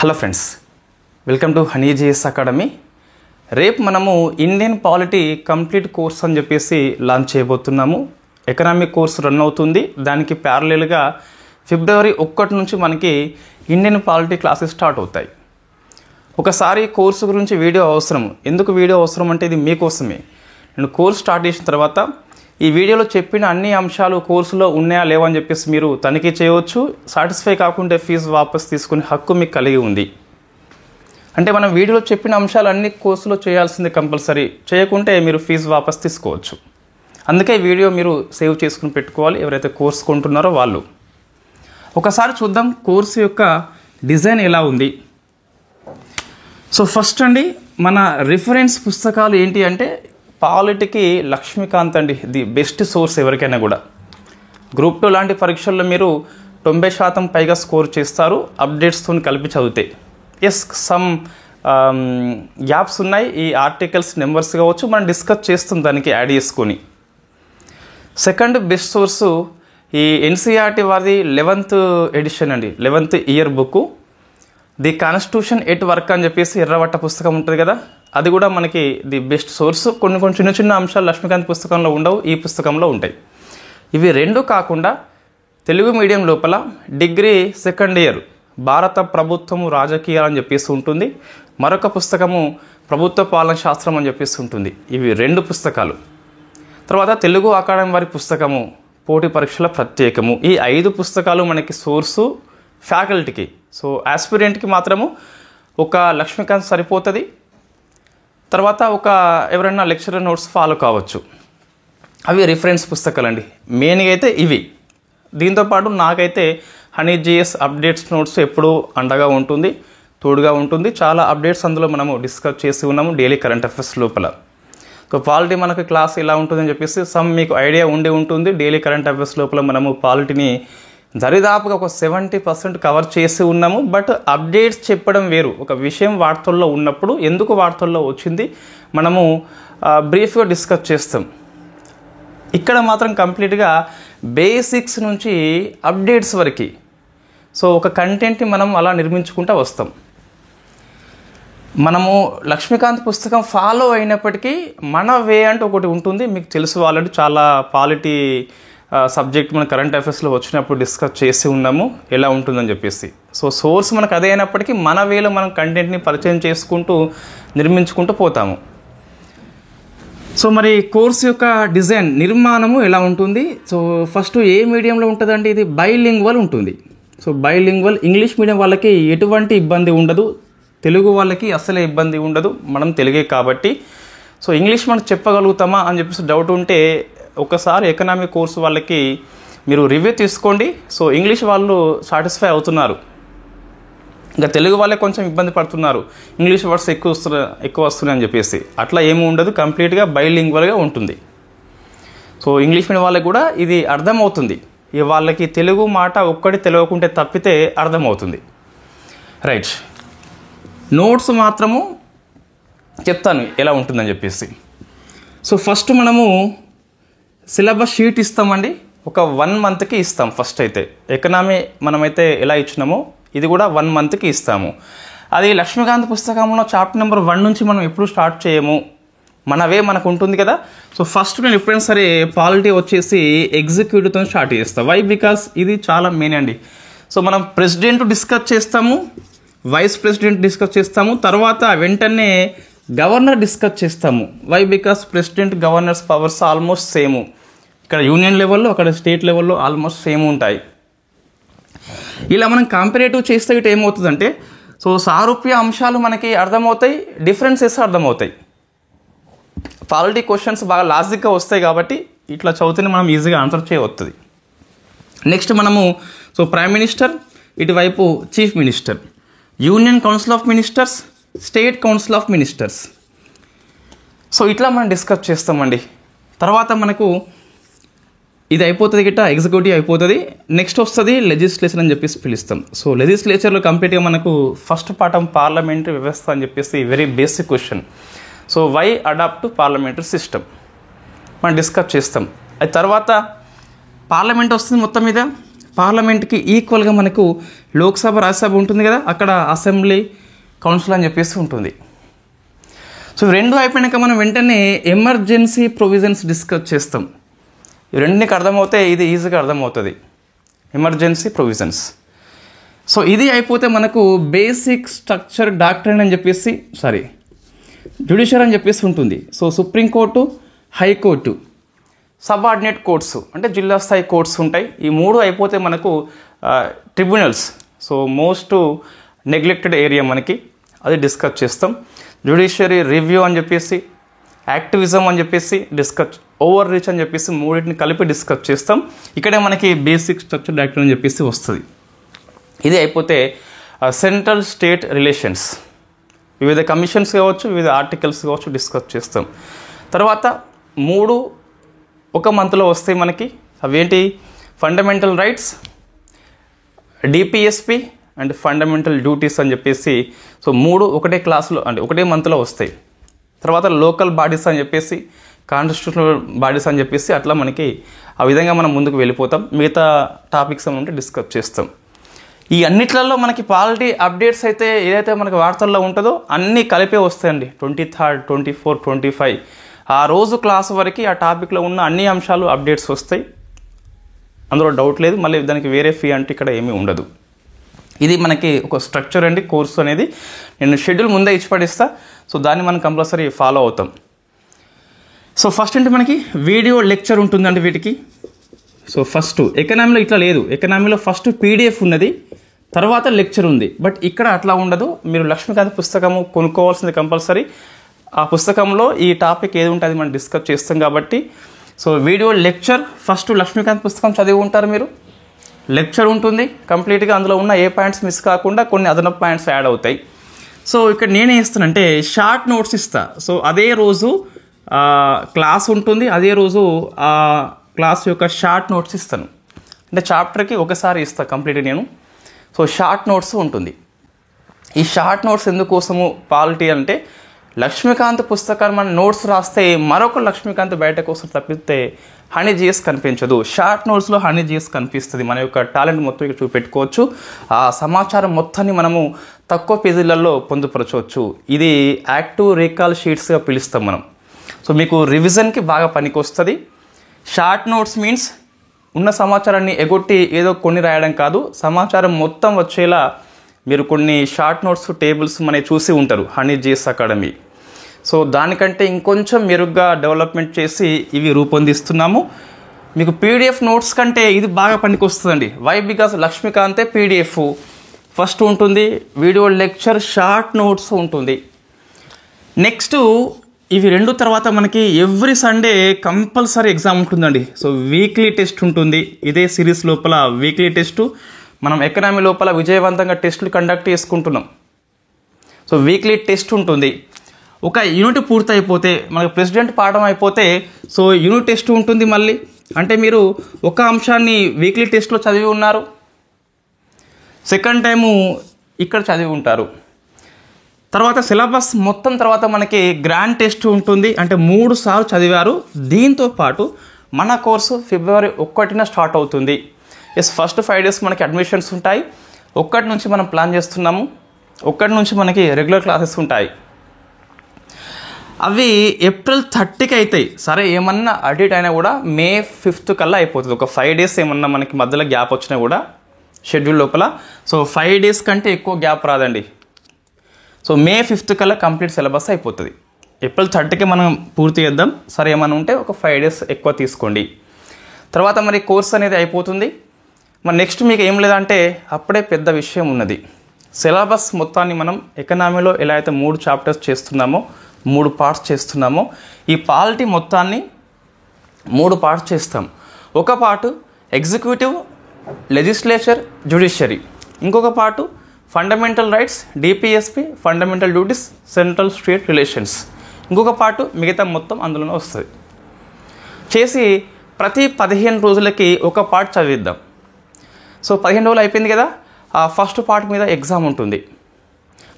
Hello friends, welcome to honey GS academy. రేపు మనము Indian polity complete course అని చెప్పేసి లాంచ్ చేయబోతున్నాము. ఎకనామిక్ కోర్స్ రన్ అవుతుంది. దానికి ప్యారలల్గా ఫిబ్రవరి 1 నుంచి మనకి ఇండియన్ పాలిటీ క్లాసెస్ స్టార్ట్ అవుతాయి. ఒకసారి కోర్సు గురించి వీడియో అవసరం. ఎందుకు వీడియో అవసరం అంటే ఇది మీకోసమే. నేను కోర్స్ స్టార్ట్ చేసిన తర్వాత ఈ వీడియోలో చెప్పిన అన్ని అంశాలు కోర్సులో ఉన్నాయా లేవా అని చెప్పేసి మీరు తనిఖీ చేయవచ్చు. సాటిస్ఫై కాకుంటే ఫీజు వాపస్ తీసుకునే హక్కు మీకు కలిగి ఉంది. అంటే మనం వీడియోలో చెప్పిన అంశాలు అన్ని కోర్సులో చేయాల్సింది కంపల్సరీ. చేయకుంటే మీరు ఫీజు వాపస్ తీసుకోవచ్చు. అందుకే వీడియో మీరు సేవ్ చేసుకుని పెట్టుకోవాలి, ఎవరైతే కోర్సు కొంటున్నారో వాళ్ళు. ఒకసారి చూద్దాం కోర్సు యొక్క డిజైన్ ఎలా ఉంది. సో ఫస్ట్ అండి, మన రిఫరెన్స్ పుస్తకాలు ఏంటి అంటే పాలిటీకి లక్ష్మీకాంత్ అండి ది బెస్ట్ సోర్స్. ఎవరికైనా కూడా గ్రూప్ 2 లాంటి పరీక్షల్లో మీరు 90% పైగా స్కోర్ చేస్తారు అప్డేట్స్తో కలిపి చదివితే. ఎస్, సమ్ గ్యాప్స్ ఉన్నాయి. ఈ ఆర్టికల్స్ నెంబర్స్ కావచ్చు, మనం డిస్కస్ చేస్తాం దానికి యాడ్ చేసుకొని. సెకండ్ బెస్ట్ సోర్సు ఈ ఎన్సీఆర్టీ వారిది 11th ఎడిషన్ అండి, 11th year book. The constitution at work అని చెప్పేసి ఎర్రవట్ట పుస్తకం ఉంటుంది కదా, అది కూడా మనకి ది బెస్ట్ సోర్స్. కొన్ని చిన్న చిన్న అంశాలు లక్ష్మీకాంత్ పుస్తకంలో ఉండవు, ఈ పుస్తకంలో ఉంటాయి. ఇవి రెండు కాకుండా తెలుగు మీడియం లోపల డిగ్రీ 2nd ఇయర్ భారత ప్రభుత్వము రాజకీయాలు అని చెప్పేసి ఉంటుంది. మరొక పుస్తకము ప్రభుత్వ పాలన శాస్త్రం అని చెప్పేసి ఉంటుంది. ఇవి 2 పుస్తకాలు. తర్వాత తెలుగు అకాడమీ వారి పుస్తకము పోటీ పరీక్షల ప్రత్యేకము. ఈ 5 పుస్తకాలు మనకి సోర్సు ఫ్యాకల్టీకి. సో ఆస్పిరెంట్కి మాత్రము ఒక లక్ష్మీకాంత్ సరిపోతుంది. తర్వాత ఒక ఎవరైనా లెక్చరర్ నోట్స్ ఫాలో కావచ్చు. అవి రిఫరెన్స్ పుస్తకాలండి. మెయిన్గా అయితే ఇవి. దీంతోపాటు నాకైతే హనీ జిఎస్ అప్డేట్స్ నోట్స్ ఎప్పుడూ అండగా ఉంటుంది, తోడుగా ఉంటుంది. చాలా అప్డేట్స్ అందులో మనము డిస్కస్ చేసి ఉన్నాము డైలీ కరెంట్ అఫైర్స్ లోపల. సో పాలిటీ మనకు క్లాస్ ఎలా ఉంటుందని చెప్పేసి మీకు ఐడియా ఉండి ఉంటుంది. డైలీ కరెంట్ అఫైర్స్ లోపల మనము పాలిటీని దరిదాపుగా ఒక 70% కవర్ చేసి ఉన్నాము. బట్ అప్డేట్స్ చెప్పడం వేరు. ఒక విషయం వార్తల్లో ఉన్నప్పుడు ఎందుకు వార్తల్లో వచ్చింది మనము బ్రీఫ్గా డిస్కస్ చేస్తాం. ఇక్కడ మాత్రం కంప్లీట్గా బేసిక్స్ నుంచి అప్డేట్స్ వరకు. సో ఒక కంటెంట్ని మనం అలా నిర్మించుకుంటూ వస్తాం. మనము లక్ష్మీకాంత్ పుస్తకం ఫాలో అయినప్పటికీ మన వే అంటే ఒకటి ఉంటుంది. మీకు తెలుసు, ఆల్రెడీ చాలా పాలిటీ సబ్జెక్ట్ మన కరెంట్ అఫైర్స్లో వచ్చినప్పుడు డిస్కస్ చేసి ఉన్నాము ఎలా ఉంటుందని చెప్పేసి. సో సోర్స్ మనకు అదే అయినప్పటికీ మన వేలో మనం కంటెంట్ని పరిచయం చేసుకుంటూ నిర్మించుకుంటూ పోతాము. సో మరి కోర్స్ యొక్క డిజైన్ నిర్మాణము ఎలా ఉంటుంది. సో ఫస్ట్ ఏ మీడియంలో ఉంటుందండి, ఇది బైలింగ్వల్ ఉంటుంది. సో బైలింగ్వల్ ఇంగ్లీష్ మీడియం వాళ్ళకి ఎటువంటి ఇబ్బంది ఉండదు, తెలుగు వాళ్ళకి అసలే ఇబ్బంది ఉండదు. మనం తెలుగే కాబట్టి సో ఇంగ్లీష్ మనం చెప్పగలుగుతామా అని చెప్పేసి డౌట్ ఉంటే ఒకసారి ఎకనామిక్ కోర్సు వాళ్ళకి మీరు రివ్యూ తీసుకోండి. సో ఇంగ్లీష్ వాళ్ళు సాటిస్ఫై అవుతున్నారు, ఇంకా తెలుగు వాళ్ళే కొంచెం ఇబ్బంది పడుతున్నారు, ఇంగ్లీష్ వర్డ్స్ ఎక్కువ వస్తున్నాయి అని చెప్పేసి. అట్లా ఏమీ ఉండదు, కంప్లీట్గా బైలింగ్వల్గా ఉంటుంది. సో ఇంగ్లీష్ మీడియం వాళ్ళకి కూడా ఇది అర్థమవుతుంది. వాళ్ళకి తెలుగు మాట ఒక్కటి తెలియకుంటే తప్పితే అర్థమవుతుంది. రైట్, నోట్స్ మాత్రము చెప్తాను ఎలా ఉంటుందని చెప్పేసి. సో ఫస్ట్ మనము సిలబస్ షీట్ ఇస్తామండి, ఒక 1 monthకి ఇస్తాం. ఫస్ట్ అయితే ఎకనామీ మనమైతే ఎలా ఇచ్చినామో ఇది కూడా 1 monthకి ఇస్తాము. అది లక్ష్మీకాంత్ పుస్తకంలో చాప్టర్ నెంబర్ 1 నుంచి మనం ఎప్పుడు స్టార్ట్ చేయము, మనవే మనకు ఉంటుంది కదా. సో ఫస్ట్ నేను ఎప్పుడైనా సరే పాలిటీ వచ్చేసి ఎగ్జిక్యూటివ్తో స్టార్ట్ చేస్తాను. వై? బికాస్ ఇది చాలా మెయిన్ అండి. సో మనం ప్రెసిడెంట్ డిస్కస్ చేస్తాము, వైస్ ప్రెసిడెంట్ డిస్కస్ చేస్తాము, తర్వాత వెంటనే గవర్నర్ డిస్కస్ చేస్తాము. Why? Because president governors powers almost same. ఇక్కడ యూనియన్ లెవెల్లో, అక్కడ స్టేట్ లెవెల్లో ఆల్మోస్ట్ సేమ్ ఉంటాయి. ఇలా మనం కంపారేటివ్ చేస్తే ఇటు ఏమవుతుందంటే సో సారూప్య అంశాలు మనకి అర్థమవుతాయి, డిఫరెన్సెస్ అర్థమవుతాయి. పాలిటీ క్వశ్చన్స్ బాగా లాజిక్గా వస్తాయి కాబట్టి ఇట్లా చదివితేనే మనం ఈజీగా ఆన్సర్ చేయవస్తుంది. నెక్స్ట్ మనము సో ప్రైమ్ మినిస్టర్, ఇటువైపు chief minister, union council of ministers, state council of ministers. So ఇట్లా మనం డిస్కస్ చేస్తామండి. తర్వాత మనకు ఇది అయిపోతుంది గిట్ట, ఎగ్జిక్యూటివ్ అయిపోతుంది. నెక్స్ట్ వస్తుంది లెజిస్లేచర్ అని చెప్పేసి పిలుస్తాం. సో లెజిస్లేచర్లో కంప్లీట్గా మనకు ఫస్ట్ పాఠం పార్లమెంటరీ వ్యవస్థ అని చెప్పేసి very basic question. So why adopt parliamentary system మనం డిస్కస్ చేస్తాం. అది తర్వాత పార్లమెంట్ వస్తుంది. మొత్తం మీద పార్లమెంట్కి ఈక్వల్గా మనకు లోక్సభ రాజ్యసభ ఉంటుంది కదా, అక్కడ అసెంబ్లీ కౌన్సిల్ అని చెప్పేసి ఉంటుంది. సో రెండు అయిపోయినాక మనం వెంటనే ఎమర్జెన్సీ ప్రొవిజన్స్ డిస్కస్ చేస్తాం. ఈ రెండు నీకు అర్థమవుతే ఇది ఈజీగా అర్థమవుతుంది, ఎమర్జెన్సీ ప్రొవిజన్స్. సో ఇది అయిపోతే మనకు బేసిక్ స్ట్రక్చర్ డాక్ట్రైన్ అని చెప్పేసి జ్యుడిషియరీ అని చెప్పేసి ఉంటుంది. So supreme court, high court, subordinate courts అంటే జిల్లా స్థాయి కోర్ట్స్ ఉంటాయి. ఈ మూడు అయిపోతే మనకు tribunals, so most neglected area మనకి, అది డిస్కస్ చేస్తాం. జ్యుడిషియరీ రివ్యూ అని చెప్పేసి, యాక్టివిజం అని చెప్పేసి డిస్కస్, ఓవర్ రీచ్ అని చెప్పేసి మూడింటిని కలిపి డిస్కస్ చేస్తాం. ఇక్కడే మనకి బేసిక్ స్ట్రక్చర్ డాక్ట్రైన్ అని చెప్పేసి వస్తుంది. ఇది అయిపోతే సెంట్రల్ స్టేట్ రిలేషన్స్, వివిధ కమిషన్స్ కావచ్చు, వివిధ ఆర్టికల్స్ కావచ్చు డిస్కస్ చేస్తాం. తర్వాత 3 ఒక మంత్లో వస్తాయి మనకి. అవేంటి? Fundamental rights, DPSP and fundamental duties అని చెప్పేసి. సో 3 ఒకటే క్లాస్లో అంటే ఒకటే మంత్లో వస్తాయి. తర్వాత లోకల్ బాడీస్ అని చెప్పేసి, కాన్స్టిట్యూషనల్ బాడీస్ అని చెప్పేసి, అట్లా మనకి ఆ విధంగా మనం ముందుకు వెళ్ళిపోతాం. మిగతా టాపిక్స్ ఉంటే డిస్కస్ చేస్తాం. ఈ అన్నిట్లలో మనకి పాలిటీ అప్డేట్స్ అయితే ఏదైతే మనకి వార్తల్లో ఉంటుందో అన్నీ కలిపే వస్తాయండి. 23rd, 24, 25 ఆ రోజు క్లాస్ వరకు ఆ టాపిక్లో ఉన్న అన్ని అంశాలు అప్డేట్స్ వస్తాయి, అందులో డౌట్ లేదు. మళ్ళీ దానికి వేరే ఫీ అంటే ఇక్కడ ఏమీ ఉండదు. ఇది మనకి ఒక స్ట్రక్చర్ అండి కోర్సు అనేది. నేను షెడ్యూల్ ముందే ఇచ్చి పడిస్తా, సో దాన్ని మనం కంపల్సరీ ఫాలో అవుతాం. సో ఫస్ట్ అంటే మనకి వీడియో లెక్చర్ ఉంటుందండి వీటికి. సో ఫస్ట్ ఎకనామీలో ఇట్లా లేదు, ఎకనామీలో ఫస్ట్ పీడిఎఫ్ ఉన్నది, తర్వాత లెక్చర్ ఉంది. బట్ ఇక్కడ అట్లా ఉండదు. మీరు లక్ష్మీకాంత్ పుస్తకము కొనుక్కోవాల్సింది కంపల్సరీ. ఆ పుస్తకంలో ఈ టాపిక్ ఏది ఉంటుంది మనం డిస్కస్ చేస్తాం కాబట్టి. So video lecture first Laxmikanth పుస్తకం చదివి ఉంటారు మీరు, లెక్చర్ ఉంటుంది కంప్లీట్గా. అందులో ఉన్న ఏ పాయింట్స్ మిస్ కాకుండా కొన్ని అదనపు పాయింట్స్ యాడ్ అవుతాయి. సో ఇక్కడ నేనే ఇస్తానంటే షార్ట్ నోట్స్ ఇస్తా. సో అదే రోజు క్లాస్ ఉంటుంది, అదే రోజు ఆ క్లాస్ యొక్క షార్ట్ నోట్స్ ఇస్తాను. అంటే చాప్టర్కి ఒకసారి ఇస్తా కంప్లీట్ నేను. సో షార్ట్ నోట్స్ ఉంటుంది. ఈ షార్ట్ నోట్స్ ఎందుకోసము పాలిటీ అంటే, లక్ష్మీకాంత్ పుస్తకాన్ని మనం నోట్స్ రాస్తే మరొక లక్ష్మీకాంత్ బయట కోసం తప్పిస్తే హనీ జిఎస్ కనిపించదు. షార్ట్ నోట్స్లో హనీ జిఎస్ కనిపిస్తుంది. మన యొక్క టాలెంట్ మొత్తం ఇక్కడ చూపెట్టుకోవచ్చు. ఆ సమాచారం మొత్తాన్ని మనము తక్కువ పేజీలలో పొందుపరచవచ్చు. ఇది యాక్టివ్ రీకాల్ షీట్స్గా పిలుస్తాం మనం. సో మీకు రివిజన్కి బాగా పనికొస్తుంది. షార్ట్ నోట్స్ మీన్స్ ఉన్న సమాచారాన్ని ఎగొట్టి ఏదో కొన్ని రాయడం కాదు, సమాచారం మొత్తం వచ్చేలా మీరు కొన్ని షార్ట్ నోట్స్ టేబుల్స్ మనకి చూసి ఉంటారు హనీ జిఎస్ అకాడమీ. సో దానికంటే ఇంకొంచెం మెరుగ్గా డెవలప్మెంట్ చేసి ఇవి రూపొందిస్తున్నాము. మీకు పీడిఎఫ్ నోట్స్ కంటే ఇది బాగా పనికొస్తుందండి. వై? బికాస్ లక్ష్మీకాంతే పీడిఎఫ్ ఫస్ట్ ఉంటుంది, వీడియో లెక్చర్ షార్ట్ నోట్స్ ఉంటుంది. నెక్స్ట్ ఇవి రెండు తర్వాత మనకి ఎవ్రీ సండే కంపల్సరీ ఎగ్జామ్ ఉంటుందండి. సో వీక్లీ టెస్ట్ ఉంటుంది. ఇదే సిరీస్ లోపల వీక్లీ టెస్టు మనం ఎకనామీ లోపల విజయవంతంగా టెస్టులు కండక్ట్ చేసుకుంటున్నాం. సో వీక్లీ టెస్ట్ ఉంటుంది. ఒక యూనిట్ పూర్తి అయిపోతే మనకు ప్రెసిడెంట్ పాఠం అయిపోతే సో యూనిట్ టెస్ట్ ఉంటుంది మళ్ళీ. అంటే మీరు ఒక అంశాన్ని వీక్లీ టెస్ట్లో చదివి ఉన్నారు, సెకండ్ టైము ఇక్కడ చదివి ఉంటారు. తర్వాత సిలబస్ మొత్తం తర్వాత మనకి గ్రాండ్ టెస్ట్ ఉంటుంది, అంటే 3 సార్లు చదివారు. దీంతో పాటు మన కోర్సు February 1న స్టార్ట్ అవుతుంది. ఫస్ట్ 5 days మనకి అడ్మిషన్స్ ఉంటాయి. 1 నుంచి మనం ప్లాన్ చేస్తున్నాము. 1 నుంచి మనకి రెగ్యులర్ క్లాసెస్ ఉంటాయి. అవి April 30కి అవుతాయి. సరే ఏమన్నా అడిట్ అయినా కూడా May 5th కల్లా అయిపోతుంది. ఒక 5 days ఏమన్నా మనకి మధ్యలో గ్యాప్ వచ్చినా కూడా షెడ్యూల్ లోపల. సో 5 days కంటే ఎక్కువ గ్యాప్ రాదండి. సో May 5th కల్లా కంప్లీట్ సిలబస్ అయిపోతుంది. April 30కి మనం పూర్తి చేద్దాం. సరే ఏమైనా ఉంటే ఒక 5 days ఎక్కువ తీసుకోండి. తర్వాత మరి కోర్స్ అనేది అయిపోతుంది. మరి నెక్స్ట్ మీకు ఏం లేదంటే అప్పుడే పెద్ద విషయం ఉన్నది. సిలబస్ మొత్తాన్ని మనం ఎకనామీలో ఎలా అయితే 3 చాప్టర్స్ చేస్తున్నామో, 3 పార్ట్స్ చేస్తున్నామో, ఈ పాలిటీ మొత్తాన్ని 3 పార్ట్స్ చేస్తాం. ఒక పార్ట్ ఎగ్జిక్యూటివ్, లెజిస్లేచర్, జ్యుడిషియరీ. ఇంకొక part fundamental rights, DPSP, fundamental duties, central state relations. ఇంకొక పార్ట్ మిగతా మొత్తం అందులోనే వస్తుంది. చేసి ప్రతి 15 రోజులకి ఒక పార్ట్ చదివిద్దాం. సో 15 రోజులు అయిపోయింది కదా, ఆ ఫస్ట్ పార్ట్ మీద ఎగ్జామ్ ఉంటుంది.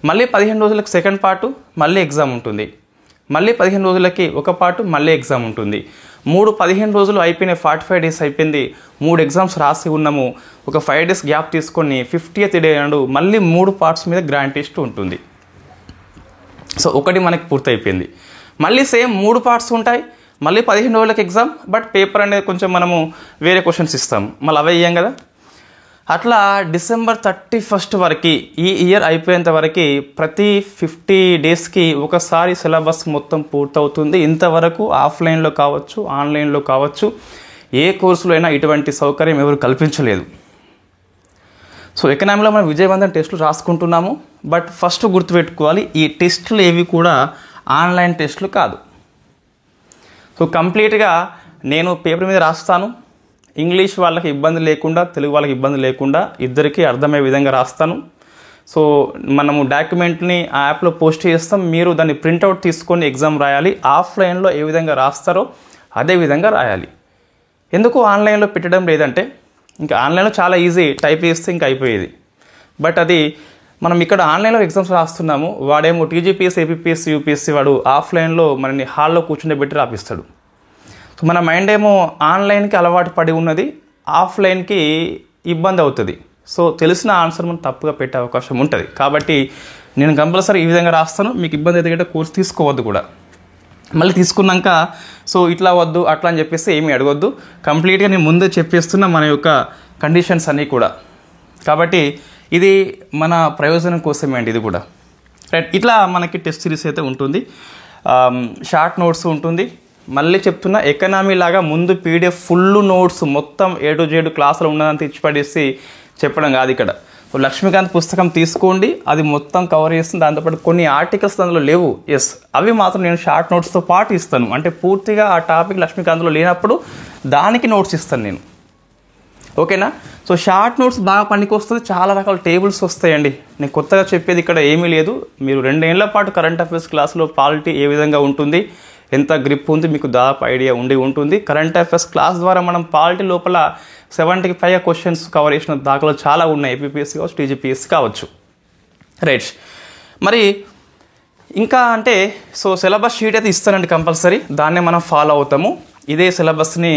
మళ్ళీ 15 రోజులకు సెకండ్ పార్టు, మళ్ళీ ఎగ్జామ్ ఉంటుంది. మళ్ళీ 15 రోజులకి ఒక పార్టు, మళ్ళీ ఎగ్జామ్ ఉంటుంది. 15 రోజులు అయిపోయినాయి, 45 డేస్ అయిపోయింది, 3 ఎగ్జామ్స్ రాసి ఉన్నాము. ఒక 5 డేస్ గ్యాప్ తీసుకొని 50th డే నాడు మళ్ళీ 3 పార్ట్స్ మీద గ్రాండ్ టెస్ట్ ఉంటుంది. సో ఒకటి మనకి పూర్తయిపోయింది, మళ్ళీ సేమ్ 3 పార్ట్స్ ఉంటాయి, మళ్ళీ 15 రోజులకి ఎగ్జామ్. బట్ పేపర్ అనేది కొంచెం మనము వేరే క్వశ్చన్స్ ఇస్తాం, మళ్ళీ అవే ఇయ్యాం కదా. అట్లా December 31 వరకు, ఈ ఇయర్ అయిపోయేంత వరకు ప్రతి 50 డేస్కి ఒకసారి సిలబస్ మొత్తం పూర్తవుతుంది. ఇంతవరకు ఆఫ్లైన్లో కావచ్చు, ఆన్లైన్లో కావచ్చు, ఏ కోర్సులో అయినా ఇటువంటి సౌకర్యం ఎవరు కల్పించలేదు. సో ఎకనామీలో మనం విజయవంతం టెస్టులు రాసుకుంటున్నాము. బట్ ఫస్ట్ గుర్తుపెట్టుకోవాలి, ఈ టెస్టులు ఏవి కూడా ఆన్లైన్ టెస్టులు కాదు. సో కంప్లీట్గా నేను పేపర్ మీద రాస్తాను, ఇంగ్లీష్ వాళ్ళకి ఇబ్బంది లేకుండా, తెలుగు వాళ్ళకి ఇబ్బంది లేకుండా ఇద్దరికీ అర్థమయ్యే విధంగా రాస్తాను. సో మనము డాక్యుమెంట్ని ఆ యాప్లో పోస్ట్ చేస్తాం, మీరు దాన్ని ప్రింట్అవుట్ తీసుకొని ఎగ్జామ్ రాయాలి. ఆఫ్లైన్లో ఏ విధంగా రాస్తారో అదే విధంగా రాయాలి. ఎందుకు ఆన్లైన్లో పెట్టడం లేదంటే, ఇంకా ఆన్లైన్లో చాలా ఈజీ, టైప్ చేస్తే ఇంకా అయిపోయేది. బట్ అది మనం ఇక్కడ ఆన్లైన్లో ఎగ్జామ్స్ రాస్తున్నాము, వాడేమో టీజీపీఎస్సీ, ఏపీపీఎస్సీ, యూపీఎస్సీ వాడు ఆఫ్లైన్లో మనని హాల్లో కూర్చుండబెట్టి రాపిస్తాడు. సో మన మైండ్ ఏమో ఆన్లైన్కి అలవాటు పడి ఉన్నది, ఆఫ్లైన్కి ఇబ్బంది అవుతుంది. సో తెలిసిన ఆన్సర్ మనం తప్పుగా పెట్టే అవకాశం ఉంటుంది. కాబట్టి నేను కంపల్సరీ ఈ విధంగా రాస్తాను, మీకు ఇబ్బంది అయితే కోర్స్ తీసుకోవద్దు కూడా. మళ్ళీ తీసుకున్నాక సో ఇట్లా వద్దు అట్లా అని చెప్పేసి ఏమీ అడగొద్దు, కంప్లీట్గా నేను ముందే చెప్పేస్తున్నా మన యొక్క కండిషన్స్ అన్నీ కూడా. కాబట్టి ఇది మన ప్రయోజనం కోసమే అండి, ఇది కూడా రైట్. ఇట్లా మనకి టెస్ట్ సిరీస్ అయితే ఉంటుంది, షార్ట్ నోట్స్ ఉంటుంది. మళ్ళీ చెప్తున్నా, ఎకనామీ లాగా ముందు పీడిఎఫ్ ఫుల్ నోట్స్ మొత్తం A to Z క్లాసులో ఉన్నదంతా ఇచ్చిపడేసి చెప్పడం కాదు. ఇక్కడ లక్ష్మీకాంత్ పుస్తకం తీసుకోండి, అది మొత్తం కవర్ చేస్తుంది. దాంతోపాటు కొన్ని ఆర్టికల్స్ అందులో లేవు, ఎస్ అవి మాత్రం నేను షార్ట్ నోట్స్తో పాటు ఇస్తాను. అంటే పూర్తిగా ఆ టాపిక్ లక్ష్మీకాంత్లో లేనప్పుడు దానికి నోట్స్ ఇస్తాను నేను, ఓకేనా. సో షార్ట్ నోట్స్ బాగా పనికొస్తుంది, చాలా రకాల టేబుల్స్ వస్తాయండి. నేను కొత్తగా చెప్పేది ఇక్కడ ఏమీ లేదు. మీరు 2 ఏళ్ల పాటు కరెంట్ అఫైర్స్ క్లాస్లో పాలిటీ ఏ విధంగా ఉంటుంది, ఎంత గ్రిప్ ఉంది మీకు దాదాపు ఐడియా ఉంటుంది. కరెంట్ అఫైర్స్ క్లాస్ ద్వారా మనం పాలిటీ లోపల 70కి పైగా క్వశ్చన్స్ కవర్ చేసిన దాఖలు చాలా ఉన్నాయి, ఏపీపీఎస్సీ కావచ్చు, టీజీపీఎస్సీ కావచ్చు, రైట్. మరి ఇంకా అంటే సో సిలబస్ షీట్ అయితే ఇస్తానండి కంపల్సరీ, దాన్నే మనం ఫాలో అవుతాము. ఇదే సిలబస్ని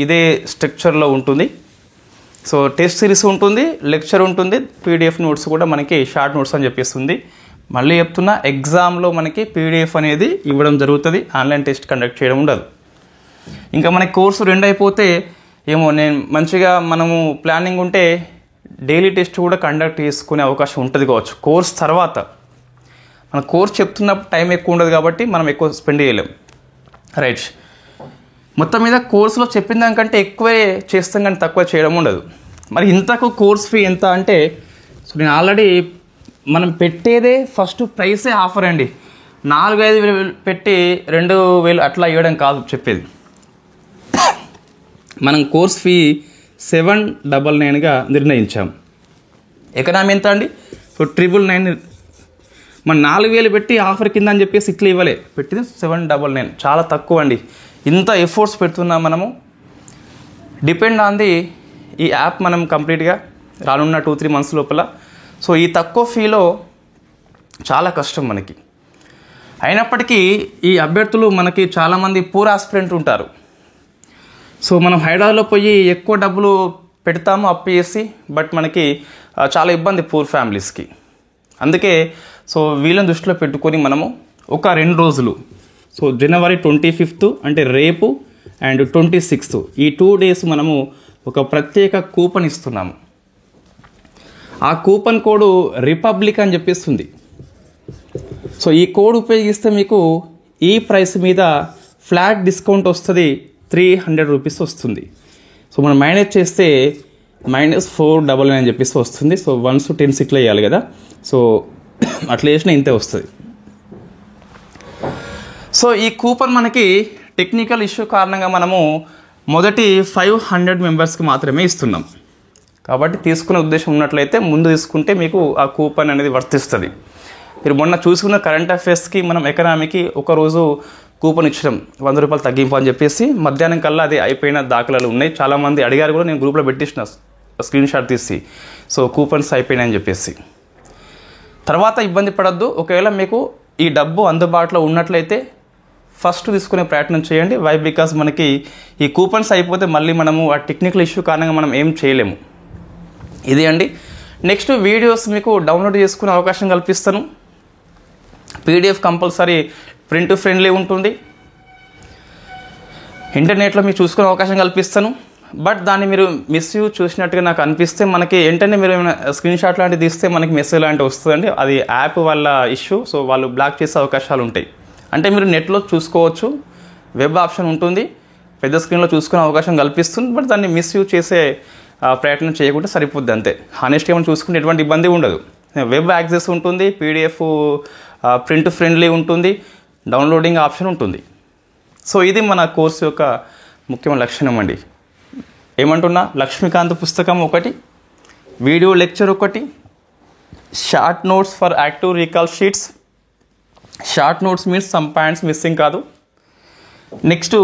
ఇదే స్ట్రక్చర్లో ఉంటుంది. సో టెస్ట్ సిరీస్ ఉంటుంది, లెక్చర్ ఉంటుంది, పీడిఎఫ్ నోట్స్ కూడా మనకి షార్ట్ నోట్స్ అని చెప్పేస్తుంది. మళ్ళీ చెప్తున్నా, ఎగ్జామ్లో మనకి పీడిఎఫ్ అనేది ఇవ్వడం జరుగుతుంది, ఆన్లైన్ టెస్ట్ కండక్ట్ చేయడం ఉండదు. ఇంకా మనకి కోర్సు 2 అయిపోతే ఏమో నేను మంచిగా మనము ప్లానింగ్ ఉంటే డైలీ టెస్ట్ కూడా కండక్ట్ చేసుకునే అవకాశం ఉంటుంది కావచ్చు. కోర్స్ తర్వాత మన కోర్స్ చెప్తున్నప్పుడు టైం ఎక్కువ ఉండదు కాబట్టి మనం ఎక్కువ స్పెండ్ చేయలేం, రైట్. మొత్తం మీద కోర్సులో చెప్పిన దానికంటే ఎక్కువే చేస్తాం కానీ తక్కువ చేయడం ఉండదు. మరి ఇంతకు కోర్స్ ఫీ ఎంత అంటే, సో నేను ఆల్రెడీ మనం పెట్టేదే ఫస్ట్ ప్రైసే ఆఫర్ అండి. 4-5 వేలు పెట్టి 2,000 అట్లా ఇవ్వడం కాదు చెప్పేది. మనం కోర్స్ ఫీ 799గా నిర్ణయించాం. ఎకనామీ ఎంత అండి, సో 999. మన 4,000 పెట్టి ఆఫర్ కింద అని చెప్పేసి ఇట్లా ఇవ్వలే, పెట్టింది 799, చాలా తక్కువ అండి. ఇంత ఎఫర్ట్స్ పెడుతున్నాం మనము. డిపెండ్ ఆన్ ది ఈ యాప్ మనం కంప్లీట్గా రానున్న 2-3 మంత్స్ లోపల. సో ఈ తక్కువ ఫీలో చాలా కష్టం మనకి. అయినప్పటికీ ఈ అభ్యర్థులు మనకి చాలామంది పూర్ ఆస్పిరెంట్ ఉంటారు. సో మనం హైదరాబాద్లో పోయి ఎక్కువ డబ్బులు పెడతాము అప్పు చేసి, బట్ మనకి చాలా ఇబ్బంది పూర్ ఫ్యామిలీస్కి. అందుకే సో వీళ్ళని దృష్టిలో పెట్టుకొని మనము ఒక 2 రోజులు, సో January 25 అంటే రేపు అండ్ 26 ఈ 2 days మనము ఒక ప్రత్యేక కూపన్ ఇస్తున్నాము. ఆ కూపన్ కోడ్ రిపబ్లిక్ అని చెప్పేస్తుంది. సో ఈ కోడ్ ఉపయోగిస్తే మీకు ఈ ప్రైస్ మీద ఫ్లాట్ డిస్కౌంట్ వస్తుంది, 300 రూపీస్ వస్తుంది. సో మనం మైనస్ చేస్తే -499 అని చెప్పేసి వస్తుంది. సో 1s 10s ఇట్లా వేయాలి కదా, సో అట్లా వేసినా ఇంతే వస్తుంది. సో ఈ కూపన్ మనకి టెక్నికల్ ఇష్యూ కారణంగా మనము మొదటి 500 మెంబర్స్కి మాత్రమే ఇస్తున్నాం. కాబట్టి తీసుకునే ఉద్దేశం ఉన్నట్లయితే ముందు తీసుకుంటే మీకు ఆ కూపన్ అనేది వర్తిస్తుంది. మీరు మొన్న చూసుకున్న కరెంట్ అఫైర్స్కి మనం ఎకనామీకి ఒకరోజు కూపన్ ఇచ్చడం 100 రూపాయలు తగ్గింపు అని చెప్పేసి మధ్యాహ్నం కల్లా అది అయిపోయిన దాఖలాలు ఉన్నాయి. చాలామంది అడిగారు కూడా, నేను గ్రూప్లో పెట్టించిన స్క్రీన్ షాట్ తీసి. సో కూపన్స్ అయిపోయినాయని చెప్పేసి తర్వాత ఇబ్బంది పడద్దు. ఒకవేళ మీకు ఈ డబ్బు అందుబాటులో ఉన్నట్లయితే ఫస్ట్ తీసుకునే ప్రయత్నం చేయండి. వై బికాస్ మనకి ఈ కూపన్స్ అయిపోతే మళ్ళీ మనము ఆ టెక్నికల్ ఇష్యూ కారణంగా మనం ఏం చేయలేము. ఇది అండి. నెక్స్ట్ వీడియోస్ మీకు డౌన్లోడ్ చేసుకునే అవకాశం కల్పిస్తాను. పీడిఎఫ్ కంపల్సరీ ప్రింట్ ఫ్రెండ్లీ ఉంటుంది. ఇంటర్నెట్లో మీరు చూసుకునే అవకాశం కల్పిస్తాను. బట్ దాన్ని మీరు మిస్యూజ్ చూసినట్టుగా నాకు అనిపిస్తే మనకి వెంటనే మీరు ఏమైనా స్క్రీన్ షాట్ లాంటివి తీస్తే మనకి మెసేజ్ లాంటివి వస్తుందండి. అది యాప్ వాళ్ళ ఇష్యూ. సో వాళ్ళు బ్లాక్ చేసే అవకాశాలు ఉంటాయి. అంటే మీరు నెట్లో చూసుకోవచ్చు, వెబ్ ఆప్షన్ ఉంటుంది, పెద్ద స్క్రీన్లో చూసుకునే అవకాశం కల్పిస్తుంది. బట్ దాన్ని మిస్యూజ్ చేసే ప్రయత్నం చేయకుండా సరిపోద్ది అంతే. హానెస్ట్గా మనం చూసుకుంటే ఎటువంటి ఇబ్బంది ఉండదు. వెబ్ యాక్సెస్ ఉంటుంది, పీడిఎఫ్ ప్రింట్ ఫ్రెండ్లీ ఉంటుంది, డౌన్లోడింగ్ ఆప్షన్ ఉంటుంది. సో ఇది మన కోర్సు యొక్క ముఖ్యమైన లక్షణం అండి. ఏమంటున్నా, లక్ష్మీకాంత్ పుస్తకం ఒకటి, వీడియో లెక్చర్ ఒకటి, short notes for active recall sheets. Short notes means some points missing కాదు. నెక్స్ట్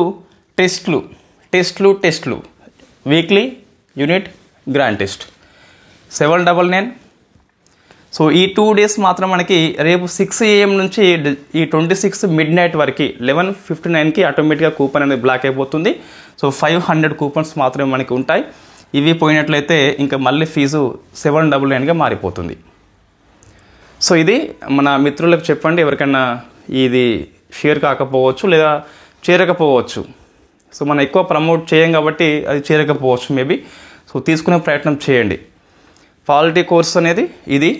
టెస్ట్లు weekly unit grand test 799. So ఈ 2 days మాత్రం మనకి రేపు 6 AM నుంచి ఈ 26 midnight వరకు 11:59కి ఆటోమేటిక్గా కూపన్ అనేది బ్లాక్ అయిపోతుంది. సో 500 కూపన్స్ మాత్రమే మనకి ఉంటాయి. ఇవి పోయినట్లయితే ఇంకా మళ్ళీ ఫీజు 799గా మారిపోతుంది. సో ఇది మన మిత్రులకు చెప్పండి. ఎవరికైనా ఇది షేర్ కాకపోవచ్చు లేదా చేరకపోవచ్చు. సో మనం ఎక్కువ ప్రమోట్ చేయం కాబట్టి అది చేరకపోవచ్చు మేబీ. సో తీసుకునే ప్రయత్నం చేయండి. పాలిటీ కోర్స్ అనేది ఇది.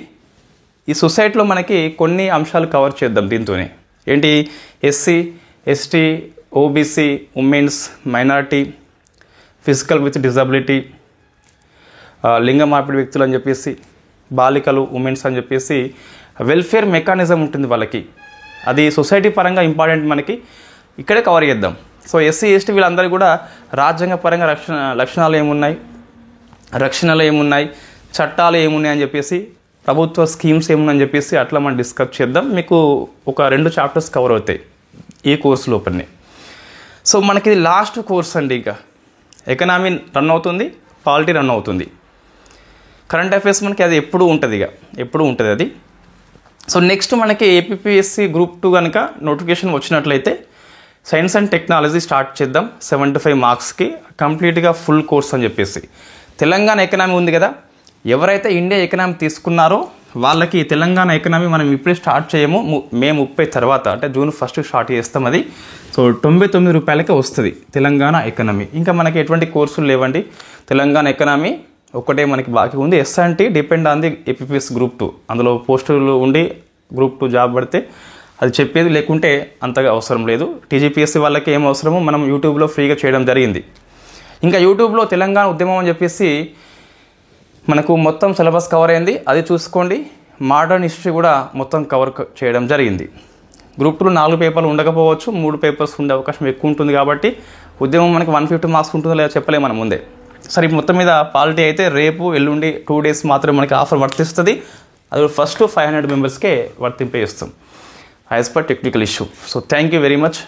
ఈ సొసైటీలో మనకి కొన్ని అంశాలు కవర్ చేద్దాం దీంతోనే. ఏంటి, SC, ST, OBC, women's, minority, physical with disability, లింగ మార్పిడి వ్యక్తులు అని చెప్పేసి, బాలికలు, ఉమెన్స్ అని చెప్పేసి వెల్ఫేర్ మెకానిజం ఉంటుంది వాళ్ళకి. అది సొసైటీ పరంగా ఇంపార్టెంట్, మనకి ఇక్కడే కవర్ చేద్దాం. సో ఎస్సీ, ఎస్టీ వీళ్ళందరూ కూడా రాజ్యాంగ పరంగా రక్షణలు ఏమున్నాయి, చట్టాలు ఏమున్నాయి అని చెప్పేసి, ప్రభుత్వ స్కీమ్స్ ఏమున్నాయని చెప్పేసి అట్లా మనం డిస్కస్ చేద్దాం. మీకు ఒక 2 chapters కవర్ అవుతాయి ఈ కోర్సు లోపలనే. సో మనకి ఇది లాస్ట్ కోర్స్ అండి. ఇంకా ఎకనామీ రన్ అవుతుంది, పాలిటీ రన్ అవుతుంది, కరెంట్ అఫైర్స్ మనకి అది ఎప్పుడూ ఉంటుంది అది. సో నెక్స్ట్ మనకి ఏపీపీఎస్సీ గ్రూప్ 2 కనుక నోటిఫికేషన్ వచ్చినట్లయితే సైన్స్ అండ్ టెక్నాలజీ స్టార్ట్ చేద్దాం. 75 marksకి కంప్లీట్గా ఫుల్ కోర్స్ అని చెప్పేసి. తెలంగాణ ఎకనామీ ఉంది కదా, ఎవరైతే ఇండియా ఎకనామీ తీసుకున్నారో వాళ్ళకి తెలంగాణ ఎకనామీ మనం ఇప్పుడే స్టార్ట్ చేయము. మే 30 తర్వాత, అంటే June 1 స్టార్ట్ చేస్తాం అది. సో 99 రూపాయలకే వస్తుంది తెలంగాణ ఎకనామీ. ఇంకా మనకి ఎటువంటి కోర్సులు లేవండి. తెలంగాణ ఎకనామీ ఒకటే మనకి బాకీ ఉంది. ఎస్ఎన్టీ depend on the APPSC group 2. అందులో పోస్టులు ఉండి గ్రూప్ 2 జాబ్ పడితే అది చెప్పేది, లేకుంటే అంతగా అవసరం లేదు. టీజీపీఎస్సీ వాళ్ళకి ఏం అవసరమో మనం యూట్యూబ్లో ఫ్రీగా చేయడం జరిగింది. ఇంకా యూట్యూబ్లో తెలంగాణ ఉద్యమం అని చెప్పేసి మనకు మొత్తం సిలబస్ కవర్ అయింది, అది చూసుకోండి. మోడర్న్ హిస్టరీ కూడా మొత్తం కవర్ చేయడం జరిగింది. గ్రూప్ 2 4 పేపర్లు ఉండకపోవచ్చు, 3 పేపర్స్ ఉండే అవకాశం ఎక్కువ ఉంటుంది. కాబట్టి ఉద్యమం మనకి 150 మార్క్స్ ఉంటుందో లేదా చెప్పలేము మనం ముందే. సరే, మొత్తం మీద పాలిటీ అయితే రేపు ఎల్లుండి 2 days మాత్రమే మనకి ఆఫర్ వర్తిస్తుంది. అది ఫస్ట్ 500 మెంబర్స్కే వర్తింపేస్తాం as per technical issue. So thank you very much.